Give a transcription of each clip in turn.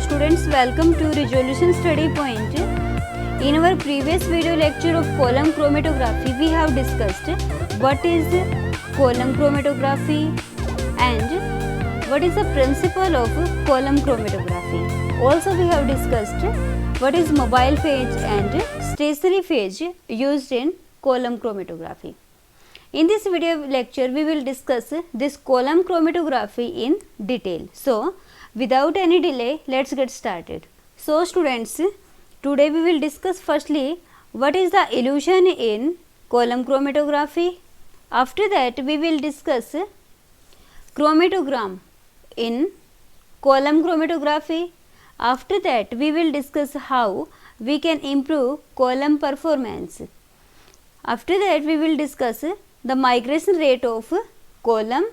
students, welcome to Resolution Study Point. In our previous video lecture of column chromatography, we have discussed what is column chromatography and what is the principle of column chromatography. Also we have discussed what is mobile phase and stationary phase used in column chromatography. In this video lecture, we will discuss this column chromatography in detail. So, without any delay, let's get started. So, students, today we will discuss firstly what is the illusion in column chromatography. After that, we will discuss chromatogram in column chromatography. After that, we will discuss how we can improve column performance. After that, we will discuss the migration rate of column.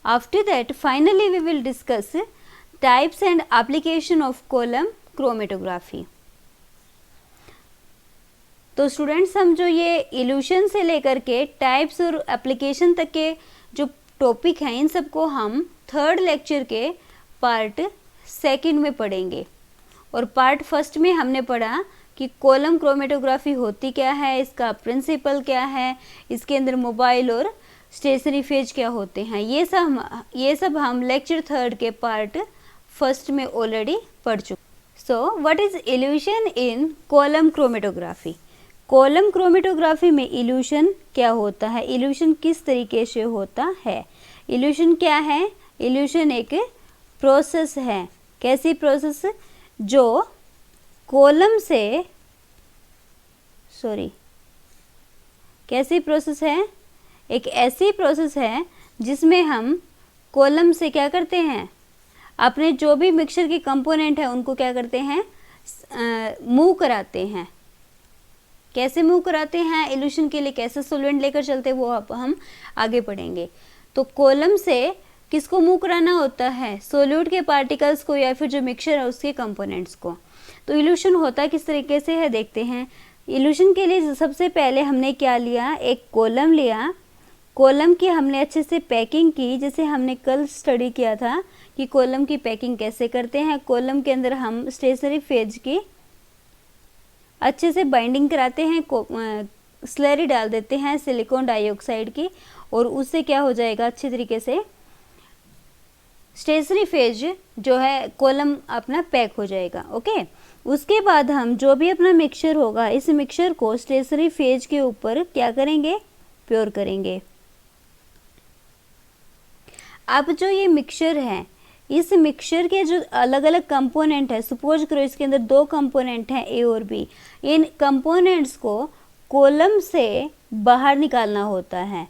After that, finally we will discuss types and application of column chromatography. तो students, हम जो ये evolution से लेकर के types और application तक के जो टॉपिक हैं, इन सबको हम थर्ड लेक्चर के पार्ट सेकंड में पढ़ेंगे. और पार्ट फर्स्ट में हमने पढ़ा कि कॉलम क्रोमेटोग्राफी होती क्या है, इसका प्रिंसिपल क्या है, इसके अंदर मोबाइल और स्टेशनरी फेज क्या होते हैं. ये सब हम लेक्चर थर्ड के पार्ट फर्स्ट में ऑलरेडी पढ़ चुके. So what is illusion in column chromatography. Column chromatography में इल्यूशन क्या होता है, इल्यूशन किस तरीके से होता है. इल्यूशन क्या है, इल्यूशन एक प्रोसेस है. कैसी प्रोसेस, जो कॉलम से कैसी प्रोसेस है, एक ऐसी प्रोसेस है जिसमें हम कॉलम से क्या करते हैं, अपने जो भी मिक्सचर के कंपोनेंट है उनको क्या करते हैं, मूव कराते हैं. कैसे मूव कराते हैं, इल्यूशन के लिए कैसे सॉल्वेंट लेकर चलते हैं, वो अब हम आगे पढ़ेंगे. तो कॉलम से किसको मूव कराना होता है, सोल्यूट के पार्टिकल्स को या फिर जो मिक्सचर है उसके कंपोनेंट्स को. तो इल्यूशन होता किस तरीके से है, देखते हैं. इल्यूशन के लिए सबसे पहले हमने क्या लिया, एक कॉलम लिया. कॉलम की हमने अच्छे से पैकिंग की, जैसे हमने कल स्टडी किया था कि कॉलम की पैकिंग कैसे करते हैं. कॉलम के अंदर हम स्टेशनरी फेज की अच्छे से बाइंडिंग कराते हैं, स्लरी डाल देते हैं सिलिकॉन डाइऑक्साइड की, और उससे क्या हो जाएगा, अच्छे तरीके से स्टेशनरी फेज जो है कॉलम अपना पैक हो जाएगा. ओके. उसके बाद हम जो भी अपना मिक्सचर होगा, इस मिक्सचर को स्टेशनरी फेज के ऊपर क्या करेंगे, प्योर करेंगे. अब जो ये मिक्सचर है, इस मिक्सचर के जो अलग अलग कंपोनेंट है, सपोज करो इसके अंदर दो कंपोनेंट हैं ए और बी. इन कंपोनेंट्स को कॉलम से बाहर निकालना होता है,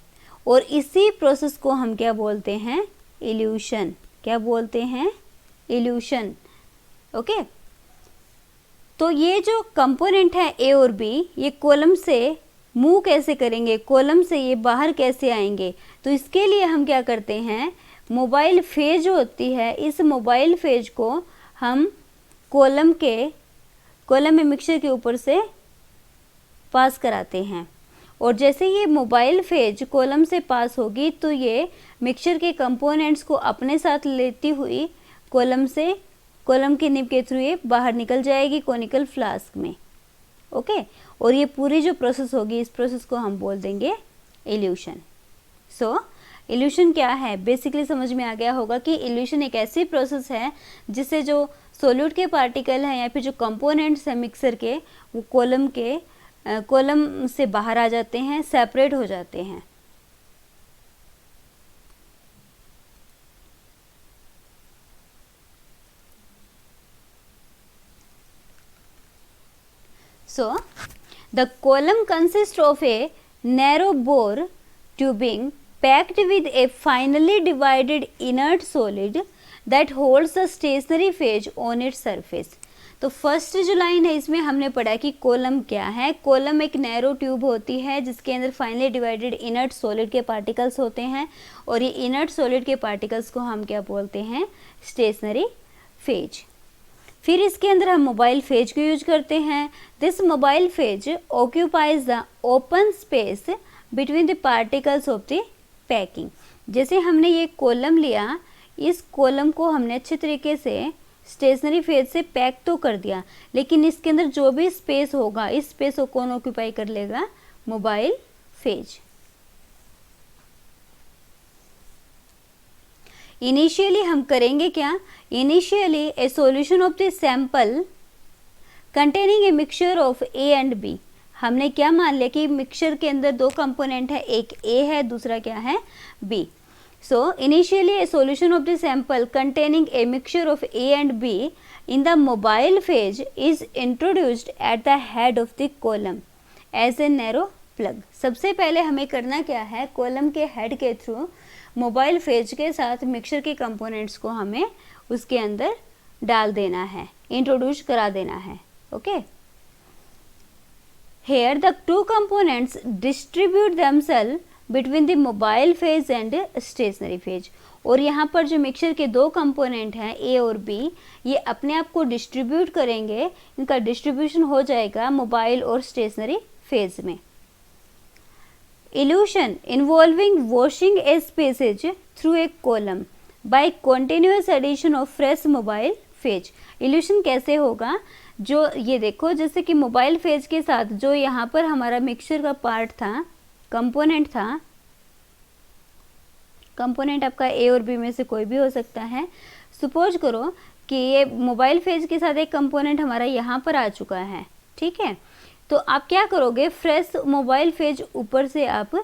और इसी प्रोसेस को हम क्या बोलते हैं, इल्यूशन. क्या बोलते हैं, इल्यूशन. ओके. तो ये जो कंपोनेंट है ए और बी, ये कॉलम से मूव कैसे करेंगे, कॉलम से ये बाहर कैसे आएंगे. तो इसके लिए हम क्या करते हैं, मोबाइल फेज जो होती है, इस मोबाइल फेज को हम कॉलम में मिक्सचर के ऊपर से पास कराते हैं. और जैसे ये मोबाइल फेज कॉलम से पास होगी तो ये मिक्सचर के कंपोनेंट्स को अपने साथ लेती हुई कॉलम के निब के थ्रू ये बाहर निकल जाएगी कोनिकल फ्लास्क में. ओके. और ये पूरी जो प्रोसेस होगी, इस प्रोसेस को हम बोल देंगे इल्यूशन. सो इल्यूशन क्या है, बेसिकली समझ में आ गया होगा कि इल्यूशन एक ऐसी प्रोसेस है जिससे जो सोल्यूट के पार्टिकल हैं या फिर जो कंपोनेंट्स हैं मिक्सर के, वो कॉलम से बाहर आ जाते हैं, सेपरेट हो जाते हैं. So, the column consists of a narrow bore tubing packed with a finely divided inert solid that holds the stationary phase on its surface. तो फर्स्ट जो लाइन है इसमें हमने पढ़ा कि कॉलम क्या है. कॉलम एक नैरो ट्यूब होती है जिसके अंदर फाइनली डिवाइडेड इनर्ट सॉलिड के पार्टिकल्स होते हैं, और ये इनर्ट सॉलिड के पार्टिकल्स को हम क्या बोलते हैं, स्टेशनरी फेज. फिर इसके अंदर हम मोबाइल फेज को यूज करते हैं. This mobile phase occupies the open space between the particles of the packing. जैसे हमने ये कॉलम लिया, इस कॉलम को हमने अच्छे तरीके से स्टेशनरी फेज से पैक तो कर दिया, लेकिन इसके अंदर जो भी स्पेस होगा इस स्पेस को कौन ऑक्यूपाई कर लेगा, मोबाइल फेज। इनिशियली हम करेंगे क्या, initially a solution of the sample containing a mixture of A and B. हमने क्या मान लिया कि मिक्सचर के अंदर दो कंपोनेंट है, एक ए है दूसरा क्या है, B. So initially a solution of the sample containing a mixture of A and B in the mobile phase is introduced at the head of the column as a narrow plug। सबसे पहले हमें करना क्या है, column के head के through mobile phase के साथ मिक्सचर के कंपोनेंट्स को हमें उसके अंदर डाल देना है, इंट्रोड्यूस करा देना है। Okay, here the two components distribute themselves between the mobile phase and stationary phase. और यहाँ पर जो मिक्सचर के दो कंपोनेंट हैं ए और बी, ये अपने आप को डिस्ट्रीब्यूट करेंगे, इनका डिस्ट्रीब्यूशन हो जाएगा मोबाइल और स्टेशनरी फेज में। Elution involving washing a species through a column by continuous addition of fresh mobile phase. Elution कैसे होगा, जो ये देखो जैसे कि मोबाइल फेज के साथ जो यहाँ पर हमारा मिक्सचर का पार्ट था, कंपोनेंट था, कंपोनेंट आपका ए और बी में से कोई भी हो सकता है। सपोज करो कि ये मोबाइल फेज के साथ एक कंपोनेंट हमारा यहाँ पर आ चुका है, ठीक है। तो आप क्या करोगे, फ्रेश मोबाइल फेज ऊपर से आप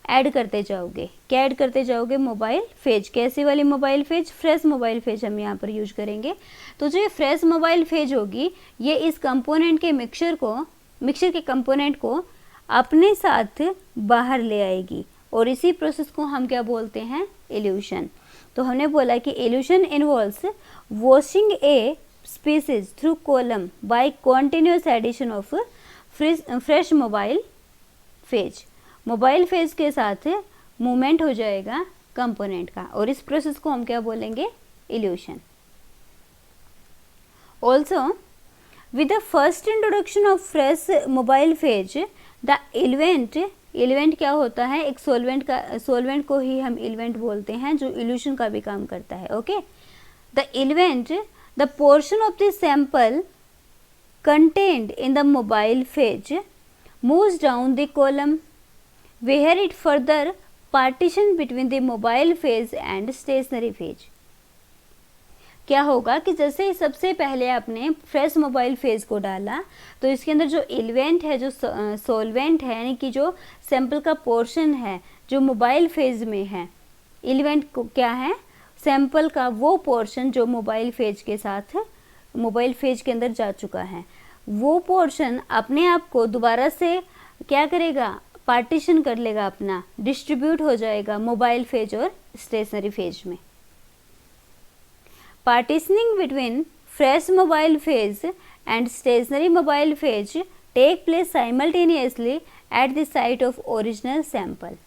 ऐड करते जाओगे। क्या ऐड करते जाओगे, मोबाइल फेज। कैसी वाली mobile phase, fresh mobile phase हम यहाँ पर यूज करेंगे। तो जो ये फ्रेश मोबाइल फेज होगी ये इस कंपोनेंट के मिक्सचर के कंपोनेंट को अपने साथ बाहर ले आएगी, और इसी प्रोसेस को हम क्या बोलते हैं, इल्यूशन। तो हमने बोला कि elution involves washing a species through column by continuous addition of fresh mobile phase. Mobile phase के साथ मूवमेंट हो जाएगा कंपोनेंट का, और इस प्रोसेस को हम क्या बोलेंगे, illusion. Also with the first introduction of fresh mobile phase the eluent क्या होता है, एक सोलवेंट को ही हम इल्वेंट बोलते हैं जो इल्यूशन का भी काम करता है। Okay, the eluent the portion of the sample contained in the mobile phase moves down the column where it further partition between the mobile phase and stationary phase. क्या होगा कि जैसे सबसे पहले आपने फ्रेश मोबाइल फेज को डाला तो इसके अंदर जो इल्वेंट है, जो सोलवेंट है, यानी कि जो सैंपल का पोर्शन है जो मोबाइल फेज में है, इल्वेंट को क्या है, सैंपल का वो पोर्शन जो मोबाइल फेज के साथ मोबाइल फेज के अंदर जा चुका है, वो पोर्शन अपने आप को दोबारा से क्या करेगा, पार्टीशन कर लेगा, अपना डिस्ट्रीब्यूट हो जाएगा मोबाइल फेज और स्टेशनरी फेज में। Partitioning between fresh mobile phase and stationary mobile phase take place simultaneously at the site of original sample।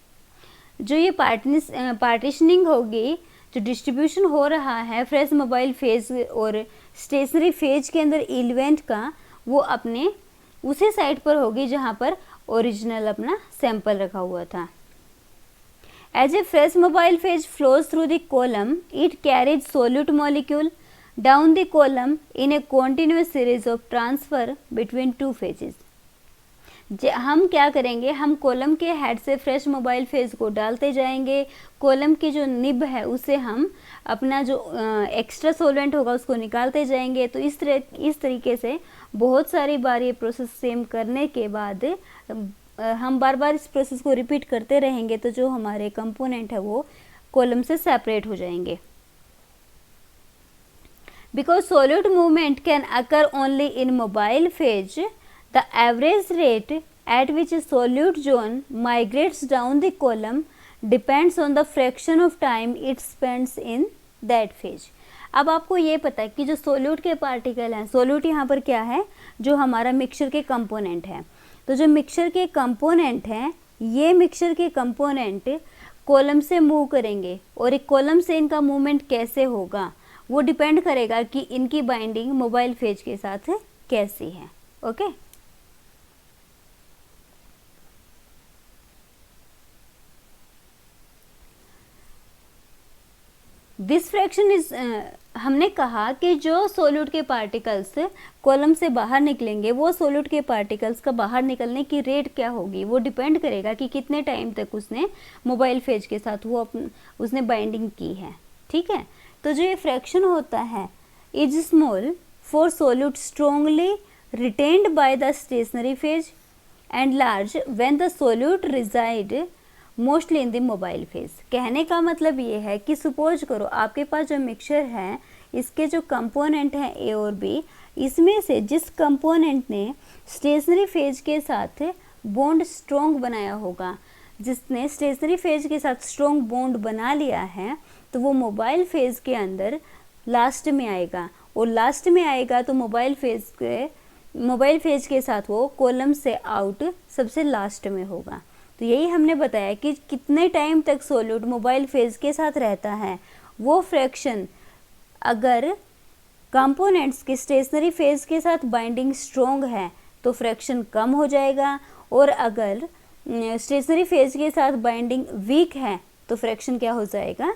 जो ये पार्टीशनिंग होगी, जो डिस्ट्रीब्यूशन हो रहा है फ्रेश मोबाइल फेज और स्टेशनरी फेज के अंदर इल्वेंट का, वो अपने उसी साइट पर होगी जहाँ पर ओरिजिनल अपना सैंपल रखा हुआ था। As a fresh mobile phase flows through the column, it carries solute molecule down the column in a continuous series of transfer between two phases। हम क्या करेंगे, हम कॉलम के हेड से फ्रेश मोबाइल फेज को डालते जाएंगे, कॉलम की जो निब है उससे हम अपना जो एक्स्ट्रा सोलवेंट होगा उसको निकालते जाएंगे। तो इस तरीके से बहुत सारी बार ये प्रोसेस सेम करने के बाद हम बार बार इस प्रोसेस को रिपीट करते रहेंगे, तो जो हमारे कंपोनेंट है वो कॉलम से सेपरेट हो जाएंगे। Because solute movement can occur only in mobile phase, the average rate at which solute zone migrates down the column depends on the fraction of time it spends in that phase. अब आपको ये पता है कि जो solute के particle हैं, solute यहाँ पर क्या है, जो हमारा मिक्सचर के कंपोनेंट है। तो जो मिक्सचर के कंपोनेंट हैं, ये मिक्सचर के कंपोनेंट कॉलम से मूव करेंगे, और एक कॉलम से इनका मूवमेंट कैसे होगा वो डिपेंड करेगा कि इनकी बाइंडिंग मोबाइल फेज के साथ कैसी है। ओके, दिस फ्रैक्शन इज हमने कहा कि जो सोल्यूट के पार्टिकल्स कॉलम से बाहर निकलेंगे वो सोल्यूट के पार्टिकल्स का बाहर निकलने की रेट क्या होगी, वो डिपेंड करेगा कि कितने टाइम तक उसने मोबाइल फेज के साथ उसने बाइंडिंग की है। ठीक है, तो जो ये फ्रैक्शन होता है is small for solute strongly retained by the stationary phase and large when the solute resides mostly in the mobile phase. कहने का मतलब ये है कि सपोज करो आपके पास जो मिक्सचर है इसके जो कंपोनेंट हैं ए और बी, इसमें से जिस कंपोनेंट ने स्टेशनरी फेज के साथ बॉन्ड स्ट्रॉन्ग बनाया होगा, जिसने स्टेशनरी फेज के साथ स्ट्रॉन्ग बॉन्ड बना लिया है, तो वो मोबाइल फेज के अंदर लास्ट में आएगा, और लास्ट में आएगा तो मोबाइल फेज के साथ वो कॉलम से आउट सबसे लास्ट में होगा। तो यही हमने बताया कि कितने टाइम तक सोल्यूट मोबाइल फेज के साथ रहता है, वो फ्रैक्शन अगर कंपोनेंट्स के स्टेशनरी फेज के साथ बाइंडिंग स्ट्रॉन्ग है तो फ्रैक्शन कम हो जाएगा, और अगर स्टेशनरी फेज के साथ बाइंडिंग वीक है तो फ्रैक्शन क्या हो जाएगा,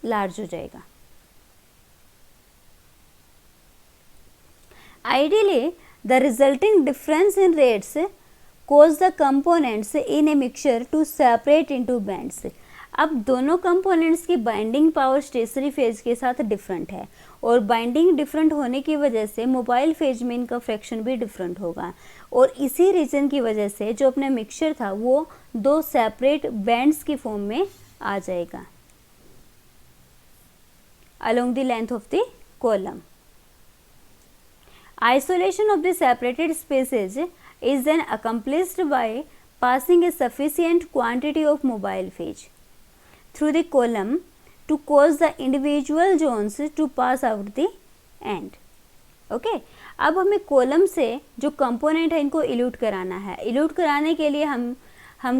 लार्ज हो जाएगा। Ideally, the resulting difference in rates cause the components in a mixture to separate into bands. अब दोनों कंपोनेंट्स की बाइंडिंग पावर स्टेशनरी फेज के साथ डिफरेंट है, और बाइंडिंग डिफरेंट होने की वजह से मोबाइल फेज में इनका फ्रैक्शन भी डिफरेंट होगा, और इसी रीजन की वजह से जो अपना मिक्सचर था वो दो सेपरेट बैंड्स की फॉर्म में आ जाएगा along the length of the column. Isolation of the separated spaces is then accomplished by passing a sufficient quantity of mobile phase through the column to cause the individual zones to pass out the end. Okay अब हमें column से जो component है इनको elute कराना है। Elute कराने के लिए हम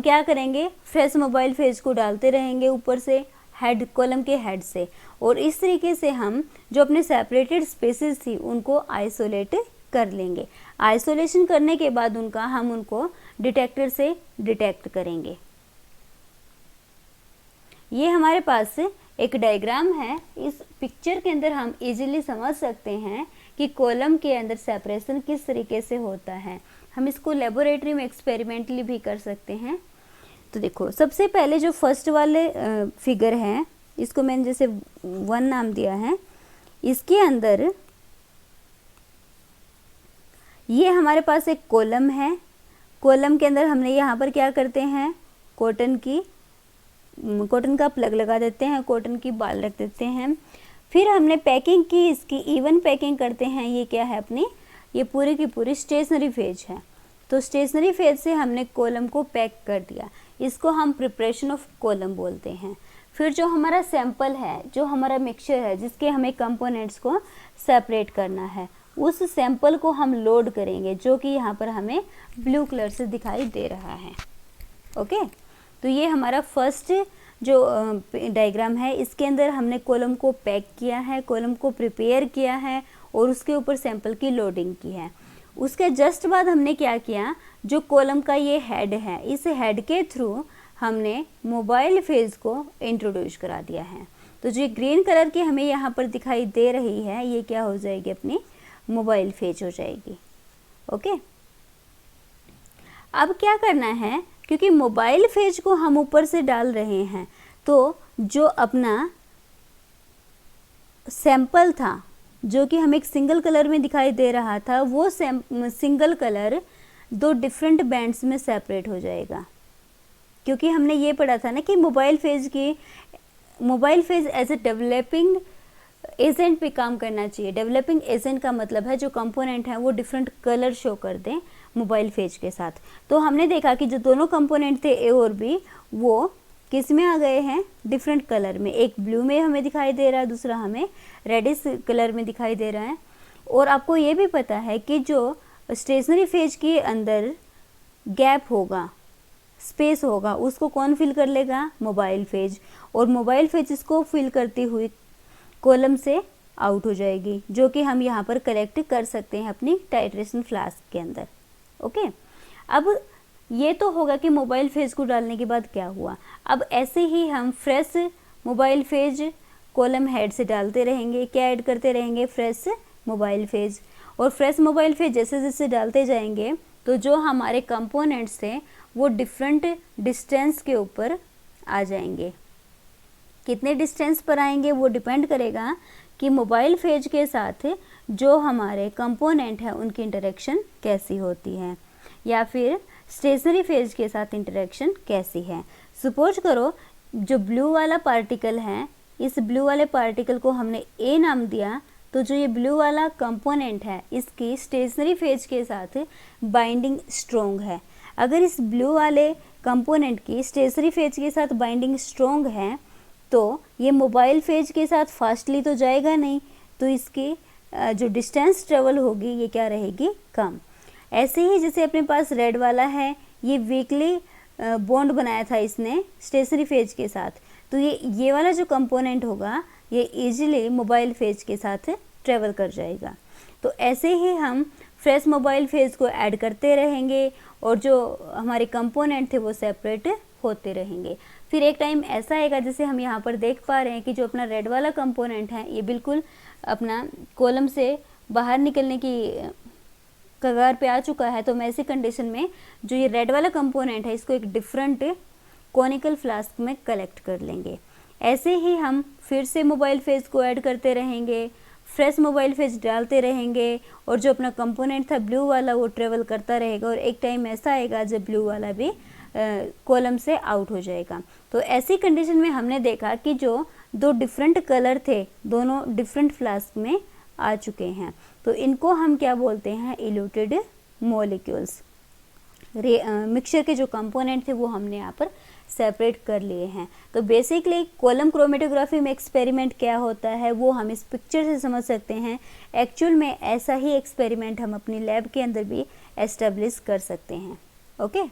क्या करेंगे, फ्रेश मोबाइल फेज को डालते रहेंगे ऊपर से हेड, कॉलम के हेड से, और इस तरीके से हम जो अपने सेपरेटेड स्पेसेस थी उनको आइसोलेट कर लेंगे। आइसोलेशन करने के बाद हम उनको डिटेक्टर से डिटेक्ट करेंगे। ये हमारे पास एक डायग्राम है, इस पिक्चर के अंदर हम इजीली समझ सकते हैं कि कॉलम के अंदर सेपरेशन किस तरीके से होता है। हम इसको लेबोरेटरी में एक्सपेरिमेंटली भी कर सकते हैं। तो देखो, सबसे पहले जो फर्स्ट वाले फिगर है, इसको मैंने जैसे 1 नाम दिया है, इसके अंदर ये हमारे पास एक कॉलम है। कॉलम के अंदर हमने यहाँ पर क्या करते हैं, कॉटन का प्लग लगा देते हैं, कॉटन की बाल रख देते हैं। फिर हमने पैकिंग की, इसकी इवन पैकिंग करते हैं। ये क्या है अपनी, ये पूरी की पूरी स्टेशनरी फेज है। तो स्टेशनरी फेज से हमने कॉलम को पैक कर दिया, इसको हम प्रिपरेशन ऑफ कॉलम बोलते हैं। फिर जो हमारा सैंपल है, जो हमारा मिक्सचर है जिसके हमें कंपोनेंट्स को सेपरेट करना है, उस सैंपल को हम लोड करेंगे, जो कि यहाँ पर हमें ब्लू कलर से दिखाई दे रहा है। ओके, तो ये हमारा फर्स्ट जो डायग्राम है, इसके अंदर हमने कॉलम को पैक किया है, कॉलम को प्रिपेयर किया है और उसके ऊपर सैंपल की लोडिंग की है। उसके जस्ट बाद हमने क्या किया, जो कॉलम का ये हेड है, इस हेड के थ्रू हमने मोबाइल फेज को इंट्रोड्यूस करा दिया है। तो जो ग्रीन कलर की हमें यहाँ पर दिखाई दे रही है, ये क्या हो जाएगी, अपनी मोबाइल फेज हो जाएगी। ओके, अब क्या करना है, क्योंकि मोबाइल फेज को हम ऊपर से डाल रहे हैं, तो जो अपना सैंपल था, जो कि हमें एक सिंगल कलर में दिखाई दे रहा था, वो सिंगल कलर दो डिफरेंट बैंड्स में सेपरेट हो जाएगा। क्योंकि हमने ये पढ़ा था ना कि mobile phase as a developing agent पे काम करना चाहिए। डेवलपिंग एजेंट का मतलब है जो कंपोनेंट है वो डिफरेंट कलर शो कर दें मोबाइल फेज के साथ। तो हमने देखा कि जो दोनों कंपोनेंट थे ए और बी, वो किस में आ गए हैं, डिफरेंट कलर में। एक ब्लू में हमें दिखाई दे रहा है, दूसरा हमें रेडिश कलर में दिखाई दे रहा है। और आपको ये भी पता है कि जो स्टेशनरी फेज के अंदर गैप होगा, स्पेस होगा, उसको कौन फिल कर लेगा, मोबाइल फेज। और मोबाइल फेज इसको फिल करती हुई कॉलम से आउट हो जाएगी, जो कि हम यहाँ पर कलेक्ट कर सकते हैं अपनी टाइट्रेशन फ्लास्क के अंदर। ओके, अब ये तो होगा कि मोबाइल फेज को डालने के बाद क्या हुआ। अब ऐसे ही हम fresh mobile phase column head से डालते रहेंगे, क्या ऐड करते रहेंगे, फ्रेश मोबाइल फेज। और फ्रेश मोबाइल फेज जैसे जैसे डालते जाएंगे तो जो हमारे कंपोनेंट्स थे वो डिफरेंट डिस्टेंस के ऊपर आ जाएंगे। कितने डिस्टेंस पर आएंगे वो डिपेंड करेगा कि मोबाइल फेज के साथ जो हमारे कंपोनेंट है उनकी इंटरेक्शन कैसी होती है, या फिर स्टेशनरी फेज के साथ इंटरेक्शन कैसी है। सपोज करो जो ब्लू वाला पार्टिकल है, इस ब्लू वाले पार्टिकल को हमने ए नाम दिया, तो जो ये ब्लू वाला कंपोनेंट है इसकी स्टेशनरी फेज के साथ बाइंडिंग स्ट्रोंग है। अगर इस ब्लू वाले कंपोनेंट की स्टेशनरी फेज के साथ बाइंडिंग स्ट्रोंग है तो ये मोबाइल फेज के साथ फास्टली तो जाएगा नहीं, तो इसकी जो डिस्टेंस ट्रेवल होगी ये क्या रहेगी, कम। ऐसे ही जैसे अपने पास रेड वाला है, ये वीकली बॉन्ड बनाया था इसने स्टेशनरी फेज के साथ, तो ये वाला जो कंपोनेंट होगा ये इजीली मोबाइल फेज के साथ ट्रेवल कर जाएगा। तो ऐसे ही हम फ्रेश मोबाइल फेज को ऐड करते रहेंगे और जो हमारे कंपोनेंट थे वो सेपरेट होते रहेंगे। फिर एक टाइम ऐसा आएगा जैसे हम यहाँ पर देख पा रहे हैं कि जो अपना रेड वाला कंपोनेंट है ये बिल्कुल अपना कॉलम से बाहर निकलने की कगार पे आ चुका है। तो हम ऐसी कंडीशन में जो ये रेड वाला कंपोनेंट है इसको एक डिफरेंट कॉनिकल फ्लास्क में कलेक्ट कर लेंगे। ऐसे ही हम फिर से मोबाइल फेज को ऐड करते रहेंगे, फ्रेश मोबाइल फेज डालते रहेंगे और जो अपना कंपोनेंट था ब्लू वाला वो ट्रेवल करता रहेगा और एक टाइम ऐसा आएगा जब ब्लू वाला भी कॉलम से आउट हो जाएगा। तो ऐसी कंडीशन में हमने देखा कि जो दो डिफरेंट कलर थे दोनों डिफरेंट फ्लास्क में आ चुके हैं, तो इनको हम क्या बोलते हैं, इल्यूटेड मॉलिक्यूल्स। मिक्सचर के जो कंपोनेंट थे वो हमने यहाँ पर सेपरेट कर लिए हैं। तो बेसिकली कॉलम क्रोमेटोग्राफी में एक्सपेरिमेंट क्या होता है वो हम इस पिक्चर से समझ सकते हैं। एक्चुअल में ऐसा ही एक्सपेरिमेंट हम अपनी लैब के अंदर भी एस्टेब्लिश कर सकते हैं। ओके,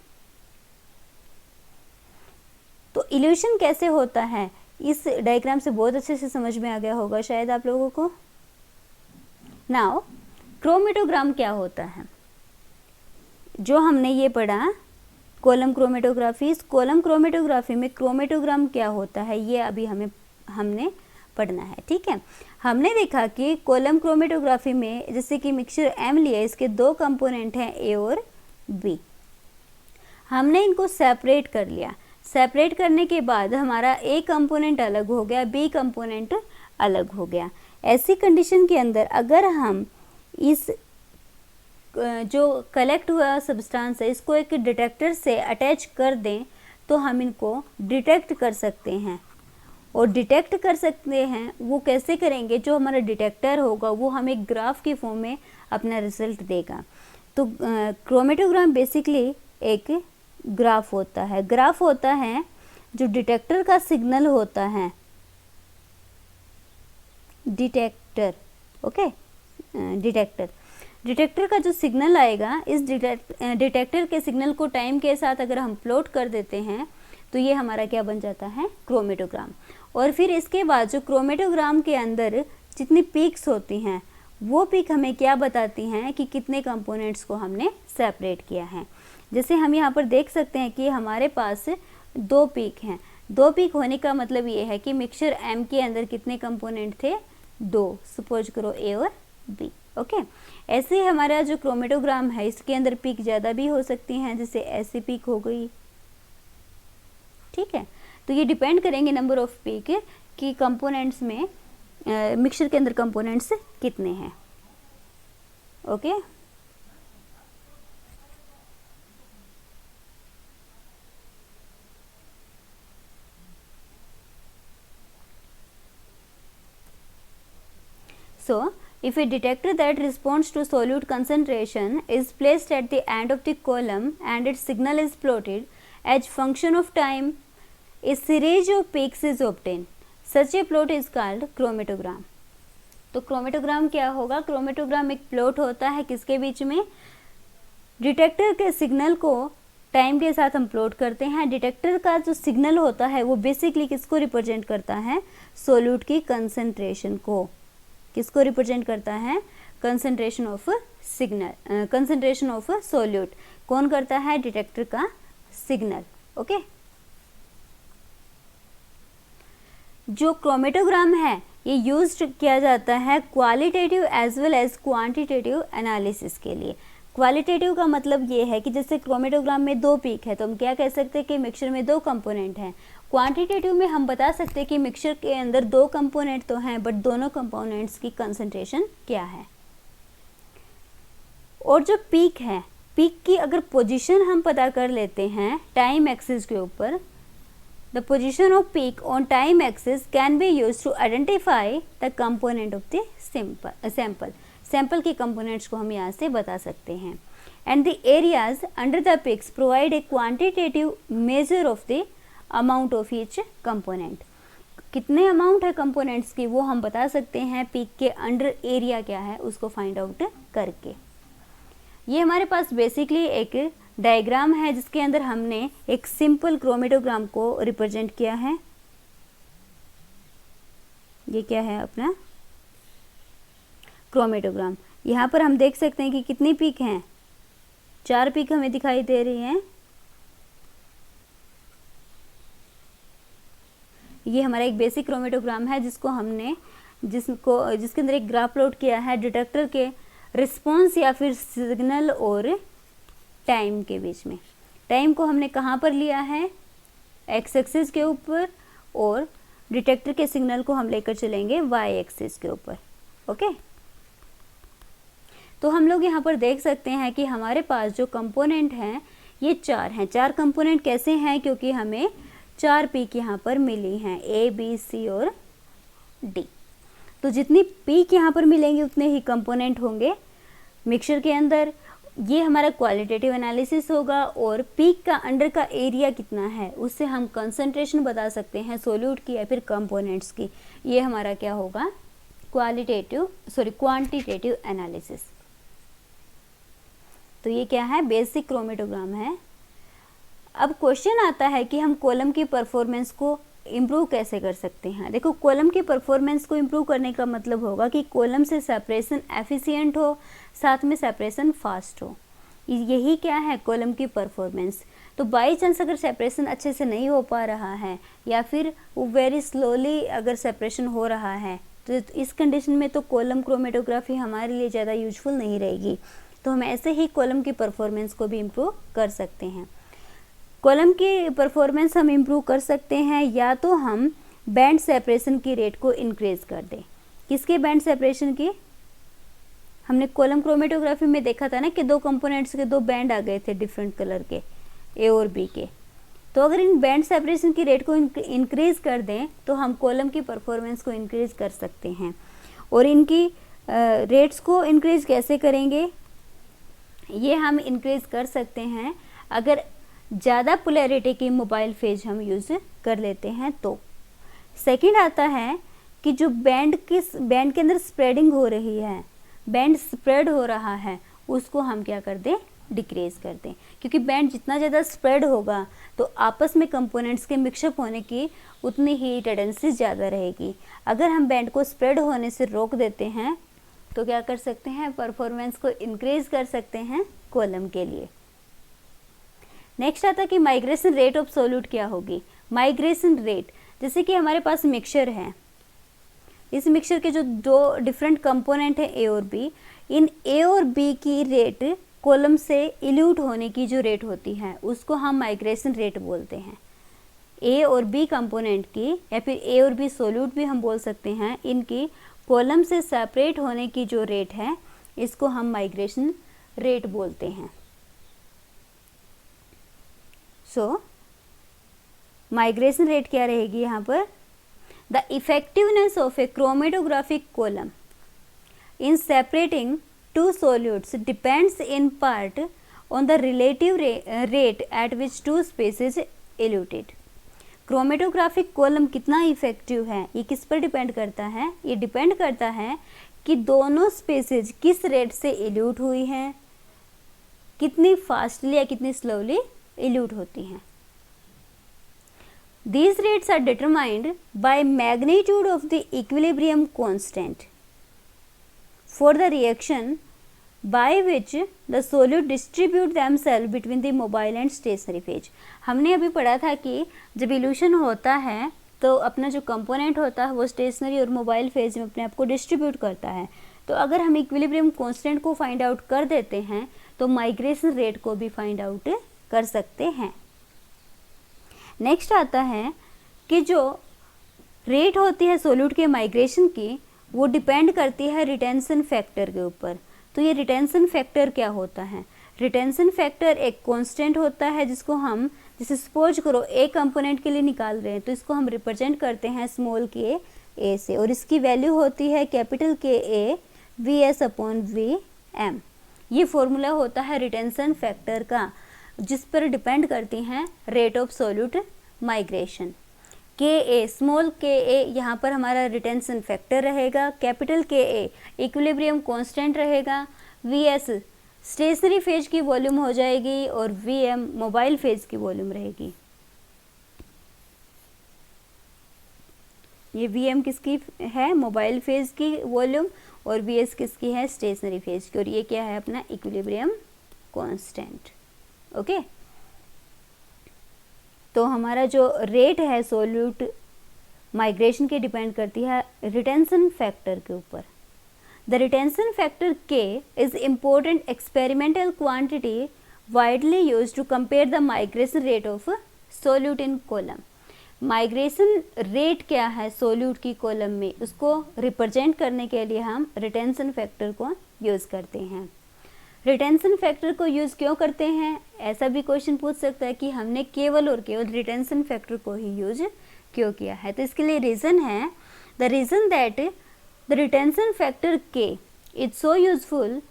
तो इल्यूशन कैसे होता है इस डायग्राम से बहुत अच्छे से समझ में आ गया होगा शायद आप लोगों को। नाउ क्रोमेटोग्राम क्या होता है, जो हमने ये पढ़ा कॉलम क्रोमेटोग्राफी, इस कॉलम क्रोमेटोग्राफी में क्रोमेटोग्राम क्या होता है ये अभी हमने पढ़ना है। ठीक है, हमने देखा कि कॉलम क्रोमेटोग्राफी में जैसे कि मिक्सचर एम लिया, इसके दो कंपोनेंट हैं ए और बी। हमने इनको सेपरेट कर लिया, सेपरेट करने के बाद हमारा ए कंपोनेंट अलग हो गया, बी कंपोनेंट अलग हो गया। ऐसी कंडीशन के अंदर अगर हम इस जो कलेक्ट हुआ सब्सटेंस है इसको एक डिटेक्टर से अटैच कर दें तो हम इनको डिटेक्ट कर सकते हैं। और डिटेक्ट कर सकते हैं वो कैसे करेंगे, जो हमारा डिटेक्टर होगा वो हमें ग्राफ के फॉर्म में अपना रिजल्ट देगा। तो क्रोमेटोग्राम बेसिकली एक ग्राफ होता है। ग्राफ होता है जो डिटेक्टर का सिग्नल होता है, डिटेक्टर। ओके, डिटेक्टर का जो सिग्नल आएगा, इस डिटेक्टर के सिग्नल को टाइम के साथ अगर हम प्लॉट कर देते हैं तो ये हमारा क्या बन जाता है, क्रोमेटोग्राम। और फिर इसके बाद जो क्रोमेटोग्राम के अंदर जितनी पीक्स होती हैं वो पीक हमें क्या बताती हैं कि कितने कंपोनेंट्स को हमने सेपरेट किया है। जैसे हम यहाँ पर देख सकते हैं कि हमारे पास दो पीक हैं। दो पीक होने का मतलब ये है कि मिक्सचर एम के अंदर कितने कंपोनेंट थे, दो। सपोज करो ए और बी। ओके, ऐसे ही हमारा जो क्रोमेटोग्राम है इसके अंदर पीक ज़्यादा भी हो सकती हैं, जैसे ऐसी पीक हो गई। ठीक है, तो ये डिपेंड करेंगे नंबर ऑफ पीक कि कंपोनेंट्स में मिक्सचर के अंदर कंपोनेंट्स कितने हैं। Okay, so if a detector that responds to solute concentration is placed at the end of the column and its signal is plotted as function of time, a series of peaks is obtained. Such a plot is called chromatogram. तो chromatogram क्या होगा, chromatogram एक plot होता है किसके बीच में, detector के signal को टाइम के साथ हम प्लॉट करते हैं। डिटेक्टर का जो सिग्नल होता है वो बेसिकली किसको रिप्रेजेंट करता है, सोल्यूट की कंसंट्रेशन को। किसको रिप्रेजेंट करता है, concentration of signal, concentration of solute. कौन करता है, डिटेक्टर का सिग्नल। ओके, जो क्रोमेटोग्राम है ये यूज किया जाता है qualitative as well as quantitative analysis के लिए। क्वालिटेटिव का मतलब ये है कि जैसे क्रोमेटोग्राम में 2 पीक है तो हम क्या कह सकते हैं कि मिक्सचर में 2 कंपोनेंट हैं। क्वांटिटेटिव में हम बता सकते हैं कि मिक्सचर के अंदर 2 कंपोनेंट तो हैं बट दोनों कंपोनेंट्स की कंसंट्रेशन क्या है। और जो पीक है, पीक की अगर पोजीशन हम पता कर लेते हैं टाइम एक्सिस के ऊपर, the position of peak on time axis can be used to identify the component of the sample के कंपोनेंट्स को हम यहाँ से बता सकते हैं। And the areas under the peaks provide a quantitative measure of the amount of each component. कितने amount है कंपोनेंट्स की वो हम बता सकते हैं पीक के अंडर एरिया क्या है उसको फाइंड आउट करके। ये हमारे पास बेसिकली एक डायग्राम है जिसके अंदर हमने एक सिंपल क्रोमेटोग्राम को रिप्रेजेंट किया है। ये क्या है अपना क्रोमेटोग्राम। यहाँ पर हम देख सकते हैं कि कितनी पीक हैं, 4 पीक हमें दिखाई दे रही हैं। ये हमारा एक बेसिक क्रोमेटोग्राम है जिसके अंदर एक ग्राफ प्लॉट किया है डिटेक्टर के रिस्पॉन्स या फिर सिग्नल और टाइम के बीच में। टाइम को हमने कहाँ पर लिया है, एक्स एक्सिस के ऊपर, और डिटेक्टर के सिग्नल को हम लेकर चलेंगे वाई एक्सिस के ऊपर। ओके, तो हम लोग यहाँ पर देख सकते हैं कि हमारे पास जो कंपोनेंट हैं ये 4 हैं। 4 कंपोनेंट कैसे हैं, क्योंकि हमें 4 पीक यहाँ पर मिली हैं, ए बी सी और डी। तो जितनी पीक यहाँ पर मिलेंगे उतने ही कंपोनेंट होंगे मिक्सचर के अंदर। ये हमारा क्वालिटेटिव एनालिसिस होगा और पीक का अंडर का एरिया कितना है उससे हम कंसंट्रेशन बता सकते हैं सोल्यूट की या फिर कंपोनेंट्स की। ये हमारा क्या होगा, क्वांटिटेटिव एनालिसिस। तो ये क्या है, बेसिक क्रोमेटोग्राम है। अब क्वेश्चन आता है कि हम कॉलम की परफॉर्मेंस को इम्प्रूव कैसे कर सकते हैं। देखो, कॉलम की परफॉर्मेंस को इम्प्रूव करने का मतलब होगा कि कॉलम से सेपरेशन एफिशिएंट हो, साथ में सेपरेशन फास्ट हो। यही क्या है कॉलम की परफॉर्मेंस। तो बाई चांस अगर सेपरेशन अच्छे से नहीं हो पा रहा है या फिर वो वेरी स्लोली अगर सेपरेशन हो रहा है तो इस कंडीशन में तो कॉलम क्रोमेटोग्राफी हमारे लिए ज़्यादा यूजफुल नहीं रहेगी। तो हम ऐसे ही कॉलम की परफॉर्मेंस को भी इम्प्रूव कर सकते हैं। कॉलम की परफॉर्मेंस हम इम्प्रूव कर सकते हैं या तो हम बैंड सेपरेशन की रेट को इंक्रीज कर दें। किसके बैंड सेपरेशन की, हमने कॉलम क्रोमेटोग्राफी में देखा था ना कि 2 कंपोनेंट्स के 2 बैंड आ गए थे डिफरेंट कलर के, ए और बी के। तो अगर इन बैंड सेपरेशन की रेट को इंक्रीज कर दें तो हम कॉलम की परफॉर्मेंस को इंक्रीज कर सकते हैं। और इनकी रेट्स को इंक्रीज कैसे करेंगे, ये हम इंक्रीज कर सकते हैं अगर ज़्यादा पोलैरिटी की मोबाइल फेज हम यूज़ कर लेते हैं तो। सेकंड आता है कि जो बैंड के अंदर स्प्रेडिंग हो रही है, बैंड स्प्रेड हो रहा है, उसको हम क्या कर दें, डिक्रीज कर दें। क्योंकि बैंड जितना ज़्यादा स्प्रेड होगा तो आपस में कंपोनेंट्स के मिक्सअप होने की उतनी ही टेंडेंसी ज़्यादा रहेगी। अगर हम बैंड को स्प्रेड होने से रोक देते हैं तो क्या कर सकते हैं, परफॉर्मेंस को इंक्रीज कर सकते हैं कॉलम के लिए। नेक्स्ट आता है कि माइग्रेशन रेट ऑफ सोल्यूट क्या होगी। माइग्रेशन रेट, जैसे कि हमारे पास मिक्सचर है, इस मिक्सचर के जो 2 डिफरेंट कंपोनेंट है ए और बी, इन ए और बी की रेट कॉलम से इल्यूट होने की जो रेट होती है उसको हम माइग्रेशन रेट बोलते हैं। ए और बी कंपोनेंट की या फिर ए और बी सोल्यूट भी हम बोल सकते हैं, इनकी कॉलम से सेपरेट होने की जो रेट है इसको हम माइग्रेशन रेट बोलते हैं। सो माइग्रेशन रेट क्या रहेगी यहाँ पर, the effectiveness of A chromatographic column in separating 2 solutes depends in part on the relative rate at which 2 species eluted। Chromatographic column कितना इफेक्टिव है ये किस पर डिपेंड करता है, ये डिपेंड करता है कि दोनों स्पेसीज किस रेट से इल्यूट हुई हैं, कितनी फास्टली या कितनी स्लोली इल्यूट होती हैं। These rates are determined by magnitude of the equilibrium constant for the reaction by which the solute distribute themselves between the mobile and stationary phase। हमने अभी पढ़ा था कि जब इल्यूशन होता है तो अपना जो कंपोनेंट होता है वो स्टेशनरी और मोबाइल फेज में अपने आप को डिस्ट्रीब्यूट करता है। तो अगर हम इक्विलिब्रियम कांस्टेंट को फाइंड आउट कर देते हैं तो माइग्रेशन रेट को भी फाइंड आउट कर सकते हैं। नेक्स्ट आता है कि जो रेट होती है सोल्यूट के माइग्रेशन की वो डिपेंड करती है रिटेंशन फैक्टर के ऊपर। तो ये रिटेंशन फैक्टर क्या होता है? रिटेंशन फैक्टर एक कांस्टेंट होता है जिसको हम, जैसे सपोज करो ए कंपोनेंट के लिए निकाल रहे हैं तो इसको हम रिप्रेजेंट करते हैं स्मॉल के ए से, और इसकी वैल्यू होती है capital K A V S upon V M. ये फॉर्मूला होता है रिटेंशन फैक्टर का, जिस पर डिपेंड करती हैं रेट ऑफ सोल्यूट माइग्रेशन। के ए, स्मॉल के ए यहाँ पर हमारा रिटेंशन फैक्टर रहेगा, कैपिटल के ए इक्विलिब्रियम कांस्टेंट रहेगा, वी एस स्टेशनरी फेज की वॉल्यूम हो जाएगी और वी एम मोबाइल फेज की वॉल्यूम रहेगी। ये वी एम किसकी है? मोबाइल फेज की वॉल्यूम, और वी एस किसकी है? स्टेशनरी फेज की। और ये क्या है? अपना इक्विलिब्रियम कांस्टेंट। ओके, तो हमारा जो रेट है सोल्यूट माइग्रेशन के डिपेंड करती है रिटेंशन फैक्टर के ऊपर। The retention factor K is important experimental quantity widely used to compare the migration rate of solute in column। Migration rate क्या है सोल्यूट की कॉलम में, उसको रिप्रेजेंट करने के लिए हम रिटेंशन फैक्टर को यूज़ करते हैं। रिटेंशन फैक्टर को यूज़ क्यों करते हैं? ऐसा भी क्वेश्चन पूछ सकता है कि हमने केवल और केवल रिटेंशन फैक्टर को ही यूज क्यों किया है। तो इसके लिए रीज़न है, the reason that the retention factor K is so useful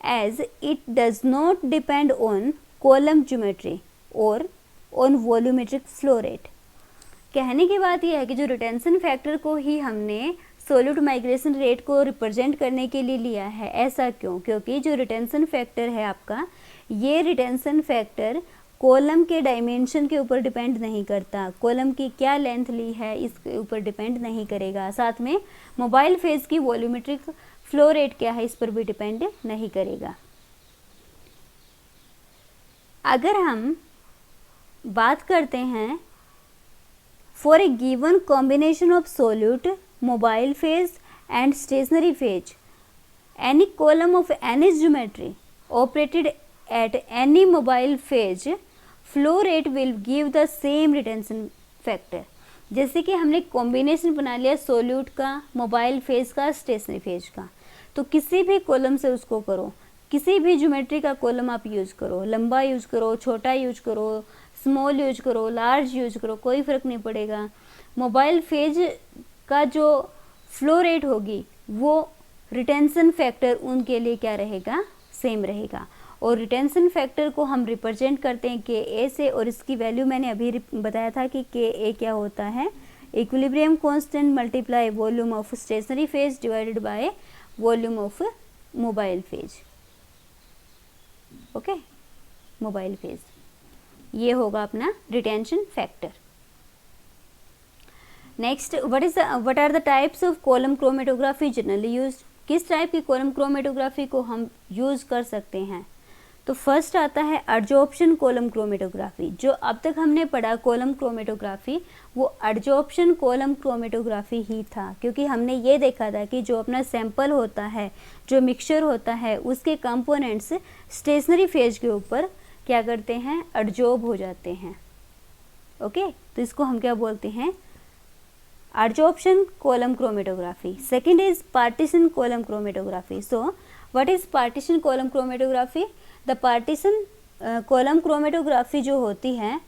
as it does not depend on column geometry और ऑन वॉल्यूमेट्रिक फ्लो रेट। कहने की बात यह है कि जो रिटेंशन फैक्टर को ही हमने सोल्यूट माइग्रेशन रेट को रिप्रेजेंट करने के लिए लिया है। ऐसा क्यों? क्योंकि जो रिटेंशन फैक्टर है आपका, ये रिटेंशन फैक्टर कॉलम के डायमेंशन के ऊपर डिपेंड नहीं करता, कॉलम की क्या लेंथ ली है इसके ऊपर डिपेंड नहीं करेगा, साथ में मोबाइल फेज की वॉल्यूमेट्रिक फ्लो रेट क्या है इस पर भी डिपेंड नहीं करेगा। अगर हम बात करते हैं for a given combination of solute mobile phase and stationary phase, any column of any geometry operated at any mobile phase, flow rate will give the same retention factor। जैसे कि हमने कॉम्बिनेशन बना लिया सोल्यूट का, mobile phase का, stationary phase का, तो किसी भी कॉलम से उसको करो, किसी भी ज्योमेट्री का कॉलम आप यूज़ करो, लंबा यूज़ करो, छोटा यूज करो, स्मॉल यूज करो, लार्ज यूज करो, कोई फ़र्क नहीं पड़ेगा। मोबाइल फेज का जो फ्लो रेट होगी वो रिटेंशन फैक्टर उनके लिए क्या रहेगा? सेम रहेगा। और रिटेंशन फैक्टर को हम रिप्रेजेंट करते हैं के ए से, और इसकी वैल्यू मैंने अभी बताया था कि के ए क्या होता है? Equilibrium constant multiply volume of stationary phase divided by volume of mobile phase. Okay, mobile phase, ये होगा अपना retention factor. Next, what are the types of column chromatography generally used? किस टाइप की कॉलम क्रोमेटोग्राफी को हम use कर सकते हैं? तो फर्स्ट आता है एडजॉर्प्शन कॉलम क्रोमेटोग्राफी। जो अब तक हमने पढ़ा कॉलम क्रोमेटोग्राफी, वो एडजॉर्प्शन कॉलम क्रोमेटोग्राफी ही था, क्योंकि हमने ये देखा था कि जो अपना सैंपल होता है, जो मिक्सचर होता है, उसके कंपोनेंट्स स्टेशनरी फेज के ऊपर क्या करते हैं? एडजॉर्ब हो जाते हैं। ओके, तो इसको हम क्या बोलते हैं? adsorption column chromatography। Second is partition column chromatography। So what is partition column chromatography? The partition column chromatography जो होती है,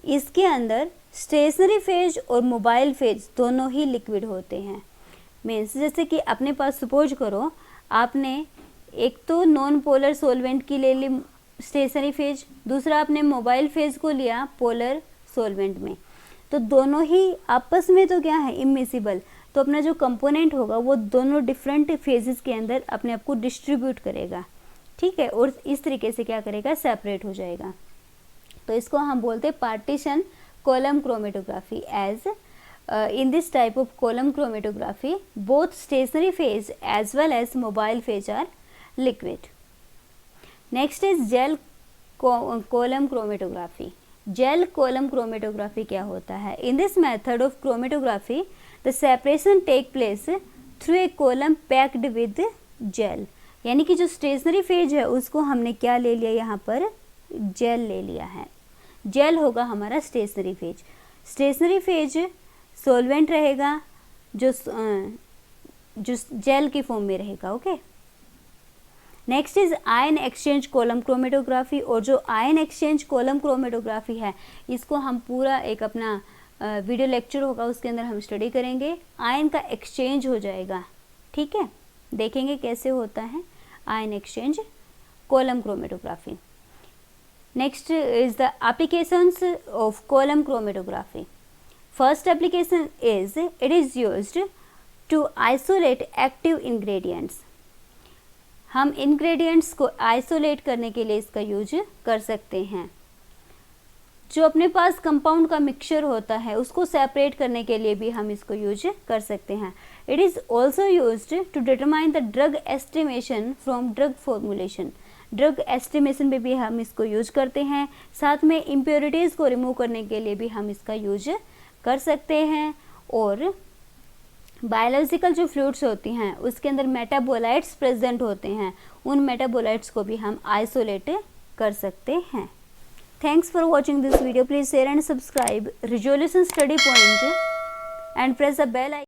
इसके अंदर स्टेशनरी फेज और मोबाइल फेज दोनों ही लिक्विड होते हैं। मीन्स जैसे कि अपने पास सपोज करो आपने एक तो नॉन पोलर सॉल्वेंट की ले ली स्टेशनरी फेज, दूसरा आपने मोबाइल फेज को लिया पोलर सॉल्वेंट में, तो दोनों ही आपस में तो क्या है? इमिसिबल। तो अपना जो कंपोनेंट होगा वो दोनों डिफरेंट फेजेस के अंदर अपने आप को डिस्ट्रीब्यूट करेगा, ठीक है, और इस तरीके से क्या करेगा? सेपरेट हो जाएगा। तो इसको हम बोलते हैं partition column chromatography. As in this type of column chromatography both stationary phase as well as mobile phase are liquid. Next is gel column chromatography. Gel column chromatography क्या होता है? In this method of chromatography the separation take place through a column packed with gel, यानी कि जो stationary phase है उसको हमने क्या ले लिया, यहाँ पर जेल ले लिया है। जेल होगा हमारा stationary phase. Stationary phase solvent रहेगा जो जेल की फॉर्म में रहेगा। Okay, next is ion exchange column chromatography. और जो आयन एक्सचेंज कॉलम क्रोमेटोग्राफी है इसको हम पूरा एक अपना वीडियो लेक्चर होगा उसके अंदर हम स्टडी करेंगे। आयन का एक्सचेंज हो जाएगा, ठीक है, देखेंगे कैसे होता है ion exchange column chromatography. Next is the applications of column chromatography. First application is it is used to isolate active ingredients. हम इंग्रेडिएंट्स को आइसोलेट करने के लिए इसका यूज कर सकते हैं। जो अपने पास कंपाउंड का मिक्सचर होता है उसको सेपरेट करने के लिए भी हम इसको यूज कर सकते हैं। It is also used to determine the drug estimation from drug formulation. Drug estimation में भी हम इसको यूज करते हैं। साथ में इम्प्योरिटीज़ को रिमूव करने के लिए भी हम इसका यूज कर सकते हैं। और बायोलॉजिकल जो फ्लूइड्स होती हैं उसके अंदर मेटाबोलाइट्स प्रेजेंट होते हैं, उन मेटाबोलाइट्स को भी हम आइसोलेट कर सकते हैं। Thanks for watching this video. Please share and subscribe resolution study point and press the bell icon.